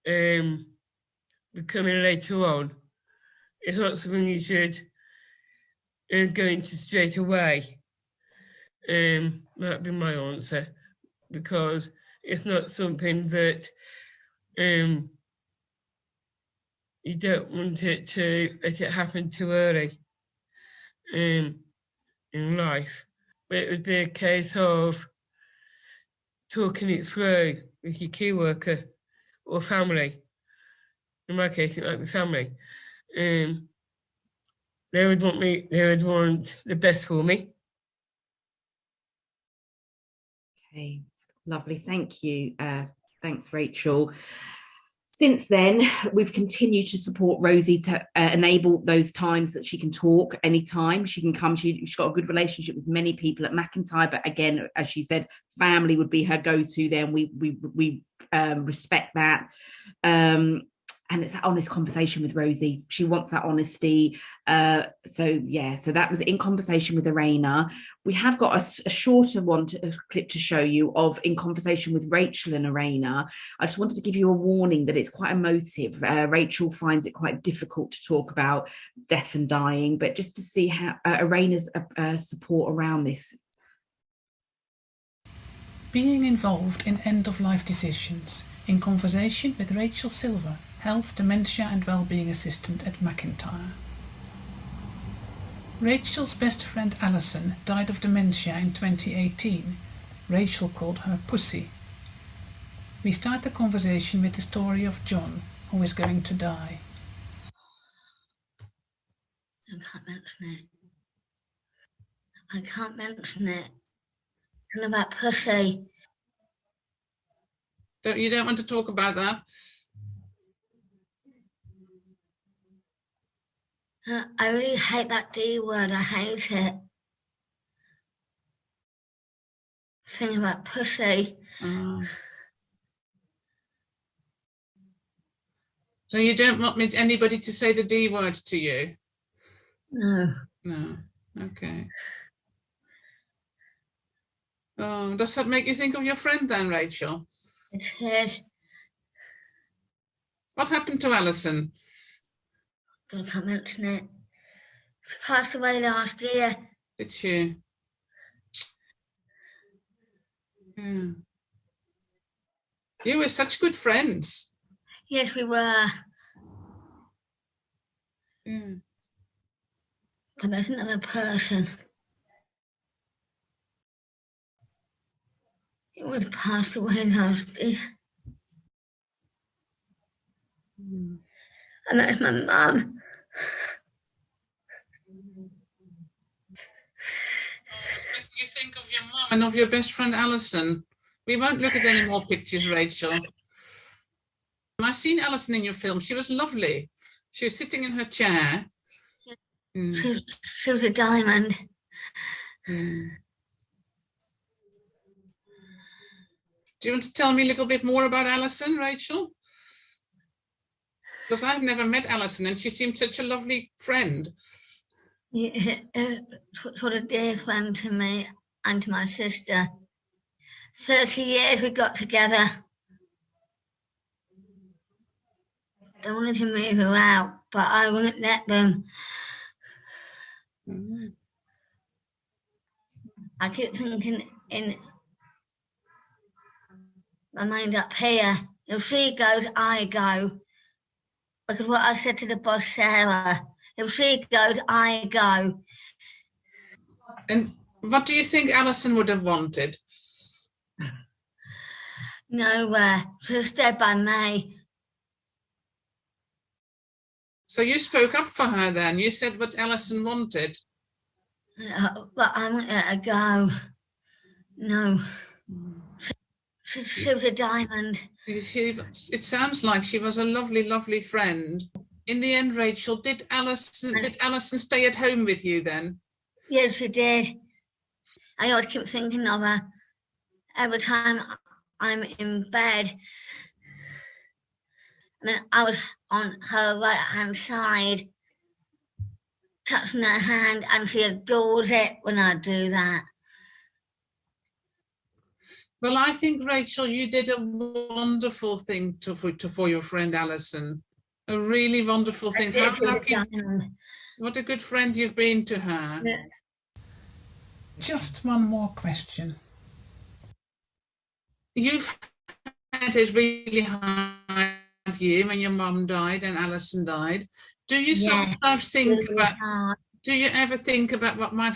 becoming later on. It's not something you should go into straight away. That'd be my answer, because it's not something that you don't want it to let it happen too early in life. But it would be a case of talking it through with your key worker or family. In my case, it might be family. They would want the best for me. Okay, lovely. Thank you, Thanks, Rachel. Since then, we've continued to support Rosie to enable those times that she can talk anytime. She can come. She's got a good relationship with many people at MacIntyre, but again, as she said, family would be her go-to there, and we respect that. And it's that honest conversation with Rosie. She wants that honesty. So that was In Conversation with Arena. We have got a shorter clip to show you of In Conversation with Rachel and Arena. I just wanted to give you a warning that it's quite emotive. Rachel finds it quite difficult to talk about death and dying, but just to see how Arena's support around this. Being involved in end-of-life decisions. In Conversation with Rachel Silver, Health, Dementia and Wellbeing Assistant at MacIntyre. Rachel's best friend Alison died of dementia in 2018. Rachel called her Pussy. We start the conversation with the story of John, who is going to die. I can't mention it. What about Pussy? You don't want to talk about that? I really hate that D word. I hate it. Thing about pussy. So you don't want anybody to say the D word to you? No. No. Okay. Oh, does that make you think of your friend then, Rachel? It is. What happened to Alison? I can't mention it. She passed away last year. Did she? Yeah. You were such good friends. Yes, we were. Yeah. But there's another person. He was passed away last year. And that's my mum. You think of your mum and of your best friend Alison. We won't look at any more pictures, Rachel. I've seen Alison in your film. She was lovely. She was sitting in her chair. She was a diamond. Do you want to tell me a little bit more about Alison, Rachel? Because I've never met Alison and she seemed such a lovely friend. Yeah, sort of dear friend to me and to my sister. 30 years we got together. They wanted to move her out, but I wouldn't let them. I keep thinking in my mind up here, if she goes, I go. Because what I said to the boss, Sarah, if she goes, I go. And what do you think Alison would have wanted? Nowhere. She was stayed by me. So you spoke up for her then? You said what Alison wanted? But I won't let her go. No. She was a diamond. It sounds like she was a lovely, lovely friend. In the end, Rachel, did Alison stay at home with you then? Yes, she did. I always keep thinking of her every time I'm in bed. And then I was on her right-hand side, touching her hand, and she adores it when I do that. Well, I think, Rachel, you did a wonderful thing for your friend Alison. A really wonderful thing. How lucky. What a good friend you've been to her. Yeah. Just one more question. You've had it really hard year when your mum died and Alison died. Do you sometimes think about, do you ever think about what might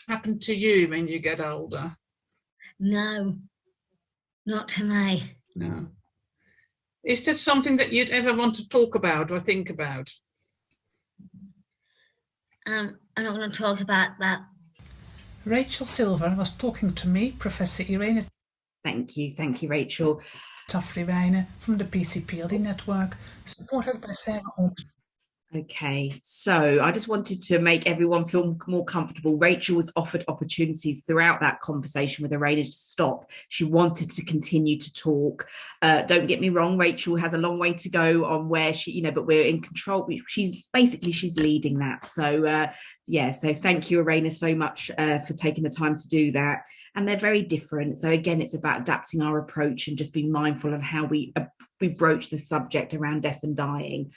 happen to you when you get older? No, not to me. No. Is that something that you'd ever want to talk about or think about? I'm not going to talk about that. Rachel Silver was talking to me, Professor Irene Thank you, Rachel. Tough Rainer from the PCPLD network, supported by Sarah Holmes. Okay, so I just wanted to make everyone feel more comfortable. Rachel was offered opportunities throughout that conversation with Arena to stop. She wanted to continue to talk. Don't get me wrong, Rachel has a long way to go on where she, but we're in control. She's leading that. So so thank you, Arena, so much for taking the time to do that. And they're very different. So again, it's about adapting our approach and just being mindful of how we broach the subject around death and dying.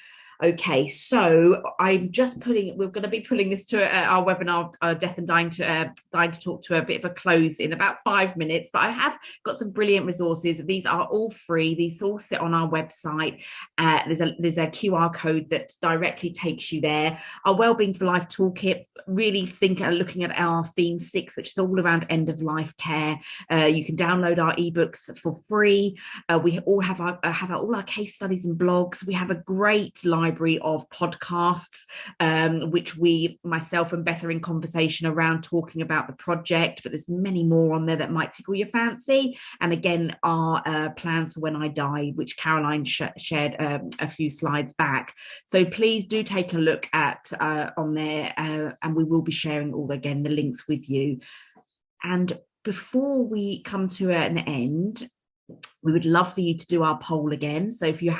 Okay, so we're going to be putting this to our webinar, Death and Dying to Talk, to a bit of a close in about 5 minutes, but I have got some brilliant resources. These are all free. These all sit on our website. There's a QR code that directly takes you there. Our Wellbeing for Life Toolkit, really looking at our theme 6, which is all around end of life care. You can download our ebooks for free. We all have all our case studies and blogs. We have a great library of podcasts, which myself and Beth are in conversation around, talking about the project, but there's many more on there that might tickle your fancy. And again, our plans for when I die, which Caroline shared a few slides back. So please do take a look at on there, and we will be sharing the links with you. And before we come to an end, we would love for you to do our poll again. So if you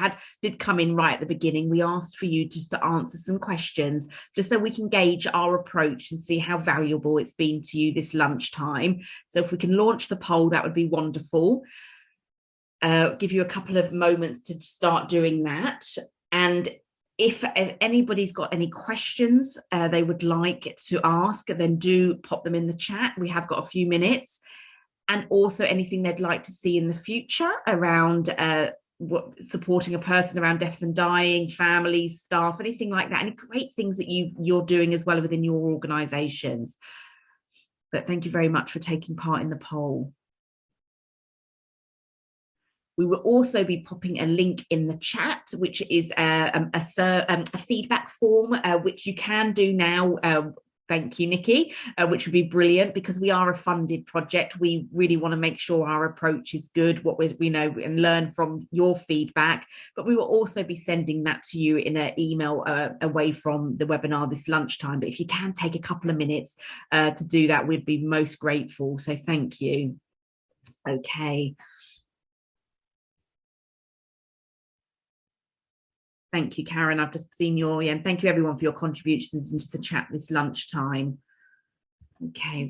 did come in right at the beginning, we asked for you just to answer some questions, just so we can gauge our approach and see how valuable it's been to you this lunchtime. So if we can launch the poll, that would be wonderful. Give you a couple of moments to start doing that. And if anybody's got any questions they would like to ask, then do pop them in the chat. We have got a few minutes. And also anything they'd like to see in the future around supporting a person around death and dying, families, staff, anything like that. Any great things that you're doing as well within your organisations. But thank you very much for taking part in the poll. We will also be popping a link in the chat, which is a feedback form, which you can do now. Thank you, Nikki, which would be brilliant, because we are a funded project. We really want to make sure our approach is good, what we know, and learn from your feedback. But we will also be sending that to you in an email away from the webinar this lunchtime. But if you can take a couple of minutes to do that, we'd be most grateful. So thank you. Okay. Thank you, Karen. I've just seen and thank you everyone for your contributions into the chat this lunchtime. Okay,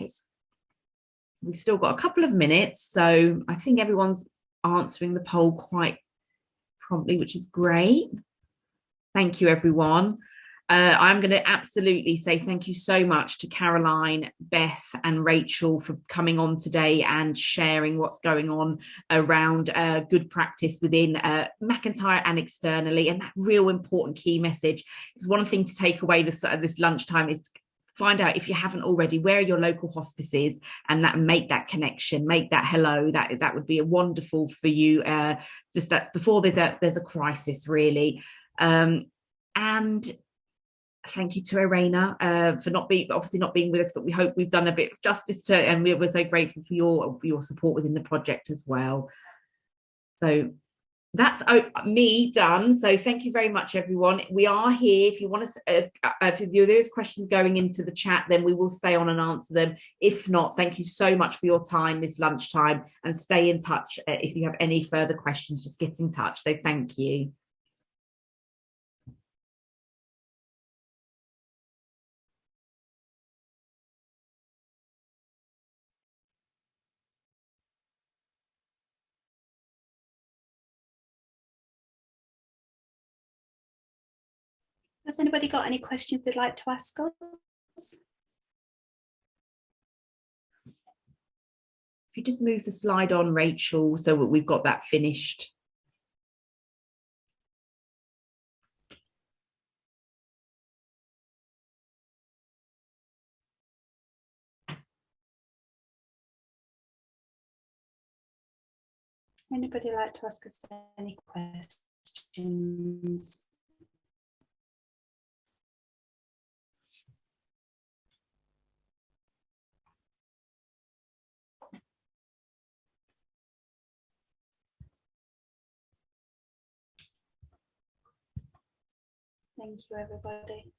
we've still got a couple of minutes, so I think everyone's answering the poll quite promptly, which is great. Thank you, everyone. I'm going to absolutely say thank you so much to Caroline, Beth and Rachel for coming on today and sharing what's going on around good practice within MacIntyre and externally. And that real important key message is one thing to take away this lunchtime is find out, if you haven't already, where are your local hospices, and make that connection, make that hello. That would be a wonderful for you, just that before there's a crisis, really. And thank you to Arena for not being with us, but we hope we've done a bit of justice to, and we're so grateful for your support within the project as well. So that's me done. So thank you very much, everyone. We are here. If you want to, if there's questions going into the chat, then we will stay on and answer them. If not, thank you so much for your time this lunchtime, and stay in touch. If you have any further questions, just get in touch. So thank you. Has anybody got any questions they'd like to ask us? If you just move the slide on, Rachel, so we've got that finished. Anybody like to ask us any questions? Thank you, everybody.